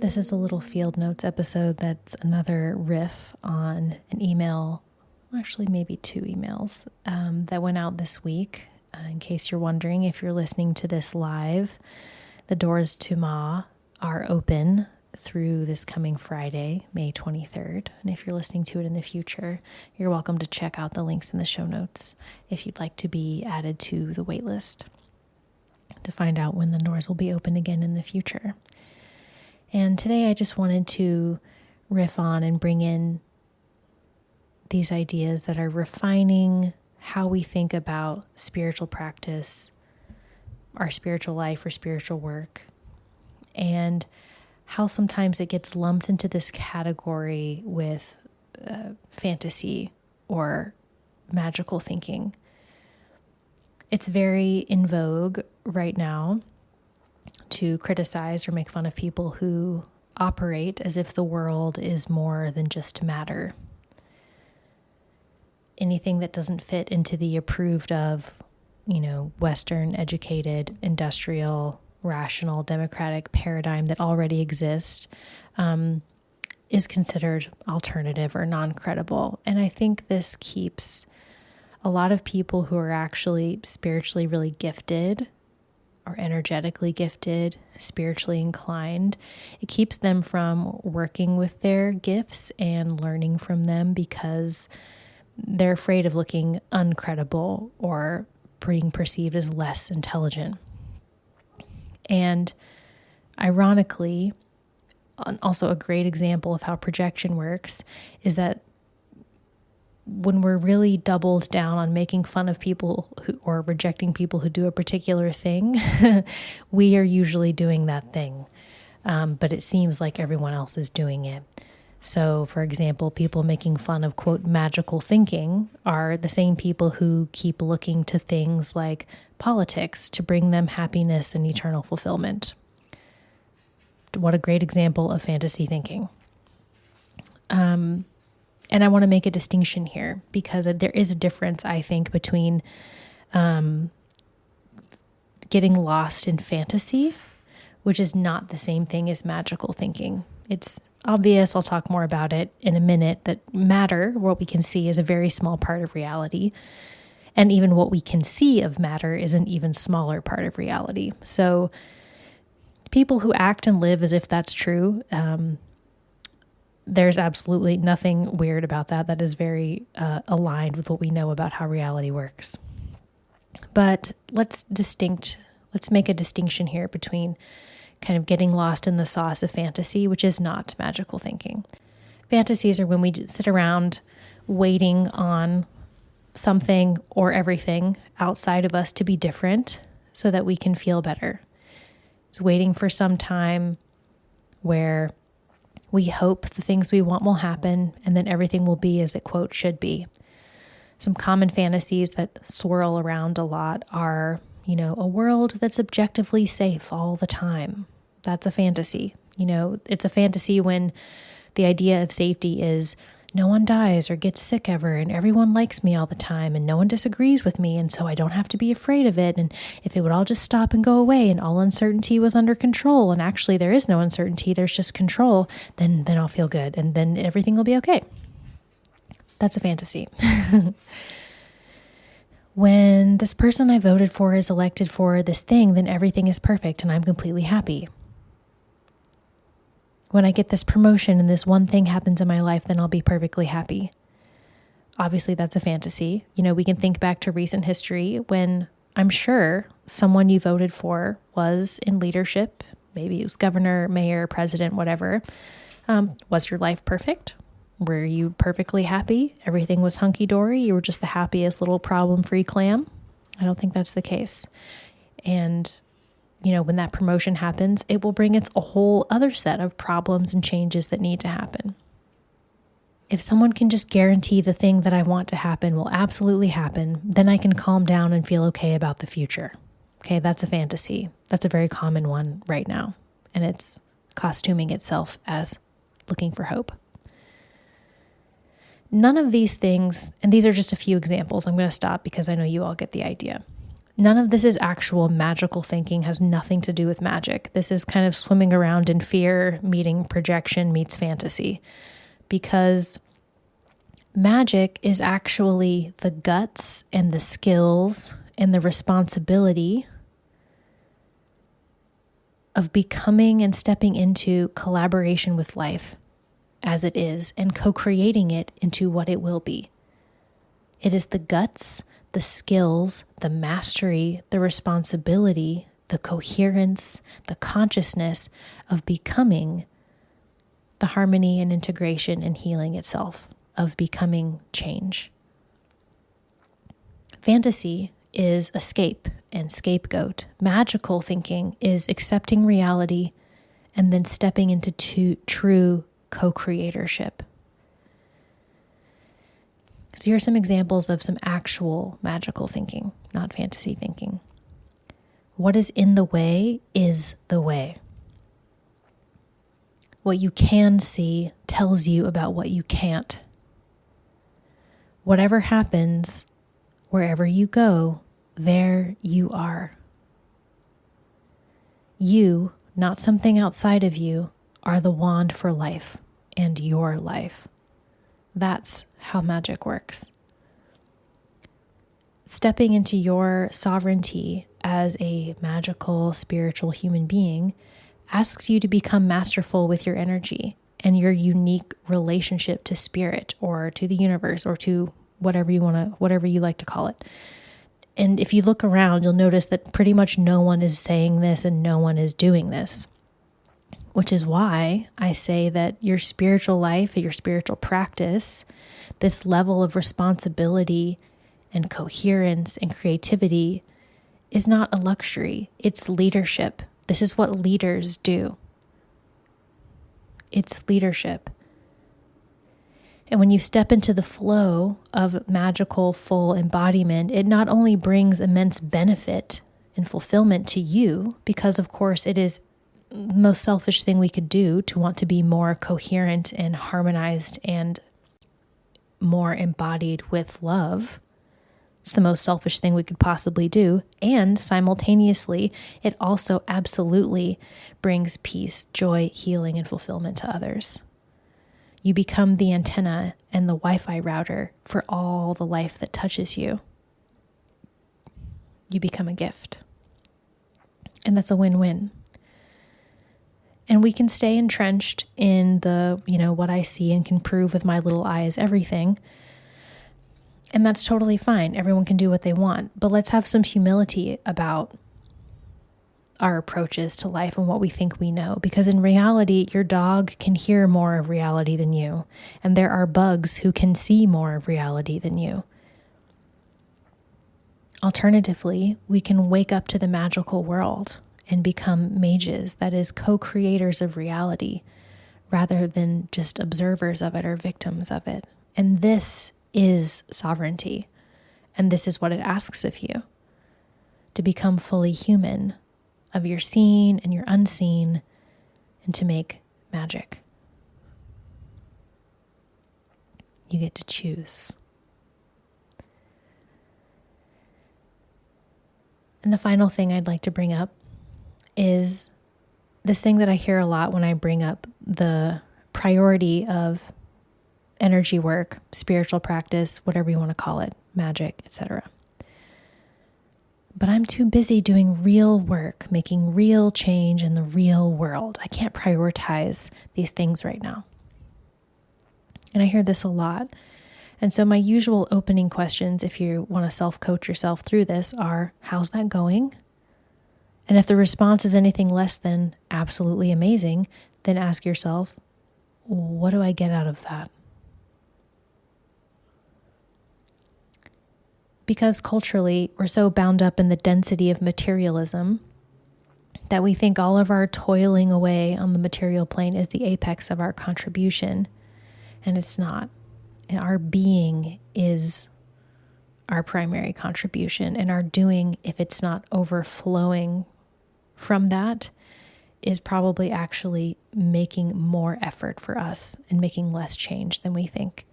This is a little field notes episode that's another riff on an email, actually maybe 2 emails that went out this week. In case you're wondering, if you're listening to this live, the doors to Ma are open through this coming Friday, May 23rd. And if you're listening to it in the future, you're welcome to check out the links in the show notes if you'd like to be added to the wait list to find out when the doors will be open again in the future. And today I just wanted to riff on and bring in these ideas that are refining how we think about spiritual practice, our spiritual life or spiritual work, and how sometimes it gets lumped into this category with fantasy or magical thinking. It's very in vogue right now to criticize or make fun of people who operate as if the world is more than just matter. Anything that doesn't fit into the approved of, Western, educated, industrial, rational, democratic paradigm that already exists is considered alternative or non-credible. And I think this keeps a lot of people who are actually spiritually really gifted or energetically gifted, spiritually inclined, it keeps them from working with their gifts and learning from them because they're afraid of looking uncredible or being perceived as less intelligent. And ironically, also a great example of how projection works is that when we're really doubled down on making fun of people or rejecting people who do a particular thing, we are usually doing that thing. But it seems like everyone else is doing it. So, for example, people making fun of, quote, magical thinking are the same people who keep looking to things like politics to bring them happiness and eternal fulfillment. What a great example of fantasy thinking. And I want to make a distinction here because there is a difference, I think, between getting lost in fantasy, which is not the same thing as magical thinking. It's obvious, I'll talk more about it in a minute, that matter, what we can see, is a very small part of reality. And even what we can see of matter is an even smaller part of reality. So people who act and live as if that's true, there's absolutely nothing weird about that. That is very aligned with what we know about how reality works. But let's make a distinction here between kind of getting lost in the sauce of fantasy, which is not magical thinking. Fantasies are when we sit around waiting on something or everything outside of us to be different so that we can feel better. It's waiting for some time where we hope the things we want will happen, and then everything will be as it, quote, should be. Some common fantasies that swirl around a lot are, a world that's objectively safe all the time. That's a fantasy. It's a fantasy when the idea of safety is no one dies or gets sick ever, and everyone likes me all the time, and no one disagrees with me, and so I don't have to be afraid of it. And if it would all just stop and go away and all uncertainty was under control, and actually there is no uncertainty, there's just control, then I'll feel good, and then everything will be okay. That's a fantasy. When this person I voted for is elected for this thing, then everything is perfect and I'm completely happy. When I get this promotion and this one thing happens in my life, then I'll be perfectly happy. Obviously, that's a fantasy. We can think back to recent history when I'm sure someone you voted for was in leadership. Maybe it was governor, mayor, president, whatever. Was your life perfect? Were you perfectly happy? Everything was hunky-dory? You were just the happiest little problem-free clam? I don't think that's the case. And when that promotion happens, it will bring a whole other set of problems and changes that need to happen. If someone can just guarantee the thing that I want to happen will absolutely happen, then I can calm down and feel okay about the future. Okay, that's a fantasy. That's a very common one right now. And it's costuming itself as looking for hope. None of these things, and these are just a few examples, I'm going to stop because I know you all get the idea. None of this is actual magical thinking, has nothing to do with magic. This is kind of swimming around in fear, meeting projection meets fantasy. Because magic is actually the guts and the skills and the responsibility of becoming and stepping into collaboration with life as it is and co-creating it into what it will be. It is the guts, the skills, the mastery, the responsibility, the coherence, the consciousness of becoming the harmony and integration and healing itself, of becoming change. Fantasy is escape and scapegoat. Magical thinking is accepting reality and then stepping into true co-creatorship. So here are some examples of some actual magical thinking, not fantasy thinking. What is in the way is the way. What you can see tells you about what you can't. Whatever happens, wherever you go, there you are. You, not something outside of you, are the wand for life and your life. That's how magic works. Stepping into your sovereignty as a magical, spiritual human being asks you to become masterful with your energy and your unique relationship to spirit or to the universe or to whatever you like to call it. And if you look around, you'll notice that pretty much no one is saying this and no one is doing this, which is why I say that your spiritual life, your spiritual practice, this level of responsibility and coherence and creativity is not a luxury. It's leadership. This is what leaders do. It's leadership. And when you step into the flow of magical full embodiment, it not only brings immense benefit and fulfillment to you, because of course it is the most selfish thing we could do to want to be more coherent and harmonized and more embodied with love. It's the most selfish thing we could possibly do. And simultaneously, it also absolutely brings peace, joy, healing, and fulfillment to others. You become the antenna and the Wi-Fi router for all the life that touches you. You become a gift. And that's a win-win. And we can stay entrenched in the, what I see and can prove with my little eye is everything. And that's totally fine. Everyone can do what they want. But let's have some humility about our approaches to life and what we think we know. Because in reality, your dog can hear more of reality than you. And there are bugs who can see more of reality than you. Alternatively, we can wake up to the magical world and become mages, that is, co-creators of reality, rather than just observers of it or victims of it. And this is sovereignty. And this is what it asks of you, to become fully human, of your seen and your unseen, and to make magic. You get to choose. And the final thing I'd like to bring up is this thing that I hear a lot when I bring up the priority of energy work, spiritual practice, whatever you want to call it, magic, etc. But I'm too busy doing real work, making real change in the real world. I can't prioritize these things right now. And I hear this a lot. And so my usual opening questions, if you want to self-coach yourself through this, are, how's that going? And if the response is anything less than absolutely amazing, then ask yourself, what do I get out of that? Because culturally, we're so bound up in the density of materialism that we think all of our toiling away on the material plane is the apex of our contribution. And it's not. And our being is our primary contribution. And our doing, if it's not overflowing from that, is probably actually making more effort for us and making less change than we think.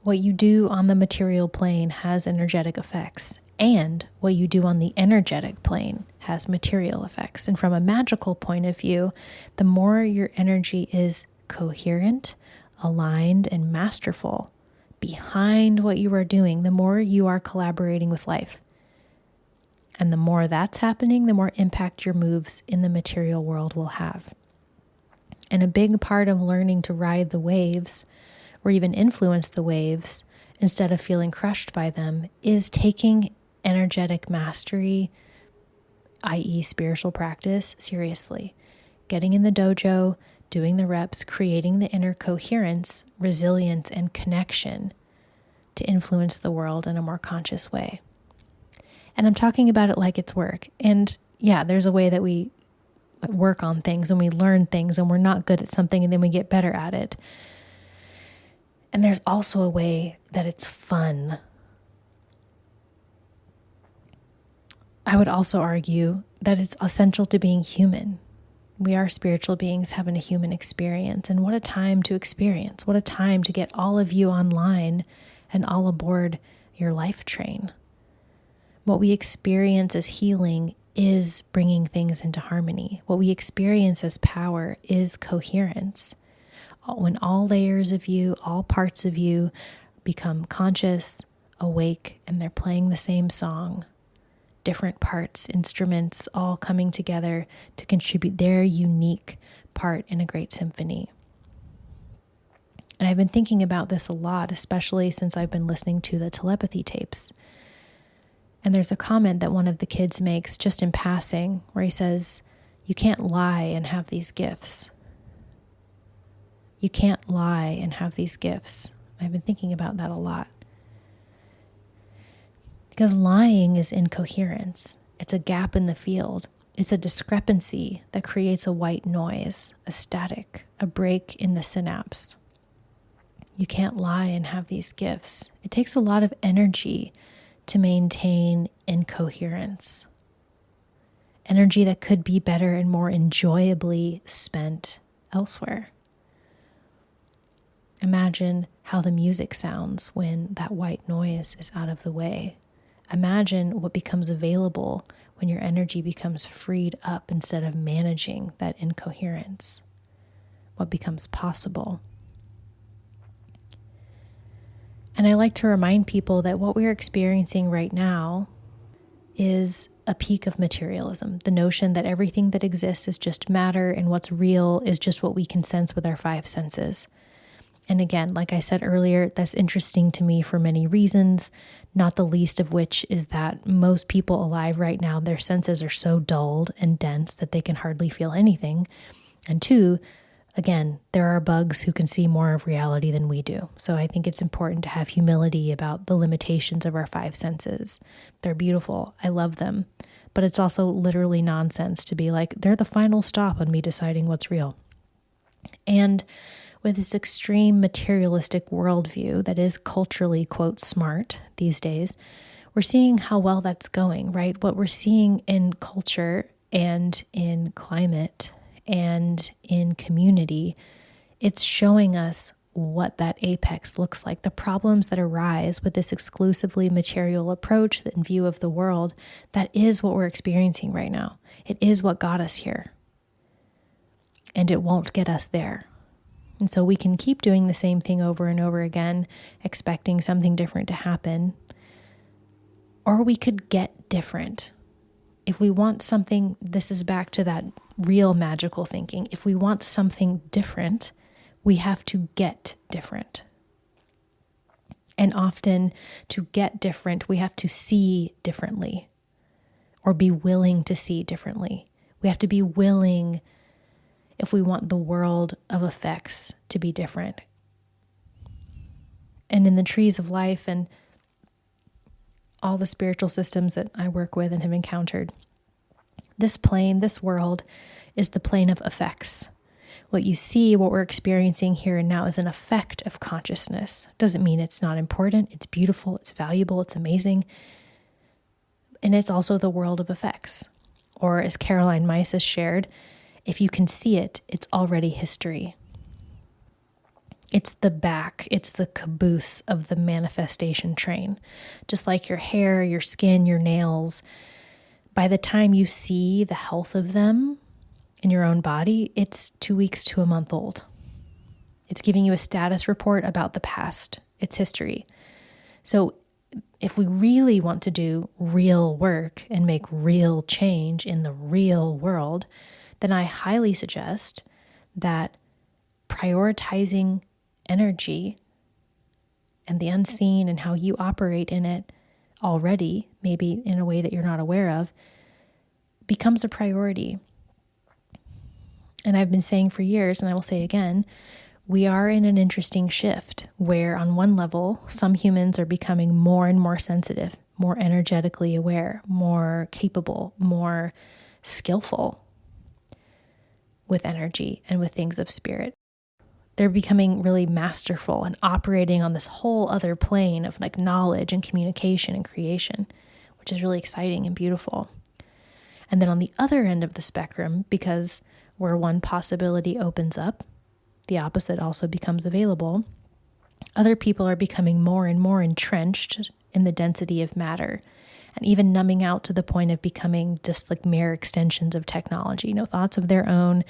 What you do on the material plane has energetic effects, and what you do on the energetic plane has material effects. And from a magical point of view, the more your energy is coherent, aligned, and masterful behind what you are doing, the more you are collaborating with life. And the more that's happening, the more impact your moves in the material world will have. And a big part of learning to ride the waves, or even influence the waves, instead of feeling crushed by them, is taking energetic mastery, i.e. spiritual practice, seriously. Getting in the dojo, doing the reps, creating the inner coherence, resilience, and connection to influence the world in a more conscious way. And I'm talking about it like it's work. And yeah, there's a way that we work on things and we learn things and we're not good at something and then we get better at it. And there's also a way that it's fun. I would also argue that it's essential to being human. We are spiritual beings having a human experience. And what a time to experience. What a time to get all of you online and all aboard your life train. What we experience as healing is bringing things into harmony. What we experience as power is coherence. When all layers of you, all parts of you become conscious, awake, and they're playing the same song, different parts, instruments, all coming together to contribute their unique part in a great symphony. And I've been thinking about this a lot, especially since I've been listening to the telepathy tapes. And there's a comment that one of the kids makes just in passing where he says, "You can't lie and have these gifts. You can't lie and have these gifts." I've been thinking about that a lot. Because lying is incoherence. It's a gap in the field. It's a discrepancy that creates a white noise, a static, a break in the synapse. You can't lie and have these gifts. It takes a lot of energy to maintain incoherence. Energy that could be better and more enjoyably spent elsewhere. Imagine how the music sounds when that white noise is out of the way. Imagine what becomes available when your energy becomes freed up instead of managing that incoherence. What becomes possible. And I like to remind people that what we're experiencing right now is a peak of materialism. The notion that everything that exists is just matter and what's real is just what we can sense with our five senses. And again, like I said earlier, that's interesting to me for many reasons, not the least of which is that most people alive right now, their senses are so dulled and dense that they can hardly feel anything. And two, again, there are bugs who can see more of reality than we do. So I think it's important to have humility about the limitations of our five senses. They're beautiful. I love them. But it's also literally nonsense to be like, they're the final stop on me deciding what's real. And with this extreme materialistic worldview that is culturally, quote, smart these days, we're seeing how well that's going, right? What we're seeing in culture and in climate and in community, it's showing us what that apex looks like. The problems that arise with this exclusively material approach in view of the world, that is what we're experiencing right now. It is what got us here. And it won't get us there. And so we can keep doing the same thing over and over again, expecting something different to happen. Or we could get different. If we want something, this is back to that real magical thinking. If we want something different, we have to get different. And often to get different, we have to see differently or be willing to see differently. We have to be willing if we want the world of effects to be different. And in the trees of life and all the spiritual systems that I work with and have encountered, this plane, this world, is the plane of effects. What you see, what we're experiencing here and now is an effect of consciousness. Doesn't mean it's not important. It's beautiful, it's valuable, it's amazing. And it's also the world of effects. Or as Caroline Myss has shared, if you can see it, it's already history. It's the back, it's the caboose of the manifestation train. Just like your hair, your skin, your nails, by the time you see the health of them in your own body, it's 2 weeks to a month old. It's giving you a status report about the past, its history. So if we really want to do real work and make real change in the real world, then I highly suggest that prioritizing energy and the unseen and how you operate in it already, maybe in a way that you're not aware of, becomes a priority. And I've been saying for years, and I will say again, we are in an interesting shift where on one level, some humans are becoming more and more sensitive, more energetically aware, more capable, more skillful with energy and with things of spirit. They're becoming really masterful and operating on this whole other plane of like knowledge and communication and creation, which is really exciting and beautiful. And then on the other end of the spectrum, because where one possibility opens up, the opposite also becomes available. Other people are becoming more and more entrenched in the density of matter and even numbing out to the point of becoming just like mere extensions of technology. No thoughts of their own,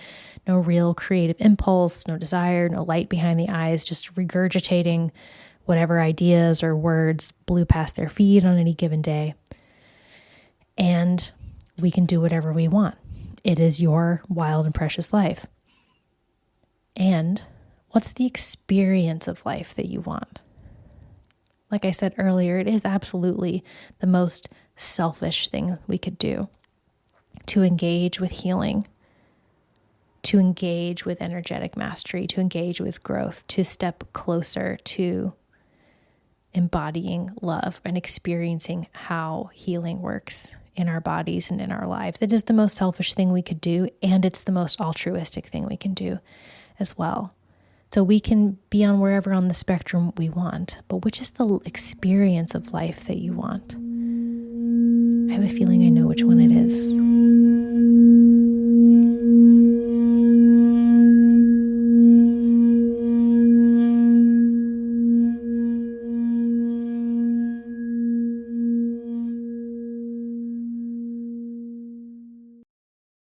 no real creative impulse, no desire, no light behind the eyes, just regurgitating whatever ideas or words blew past their feed on any given day. And we can do whatever we want. It is your wild and precious life. And what's the experience of life that you want? Like I said earlier, it is absolutely the most selfish thing we could do to engage with healing, to engage with energetic mastery, to engage with growth, to step closer to embodying love and experiencing how healing works in our bodies and in our lives. It is the most selfish thing we could do, and it's the most altruistic thing we can do as well. So we can be on wherever on the spectrum we want, but which is the experience of life that you want? I have a feeling I know which one it is.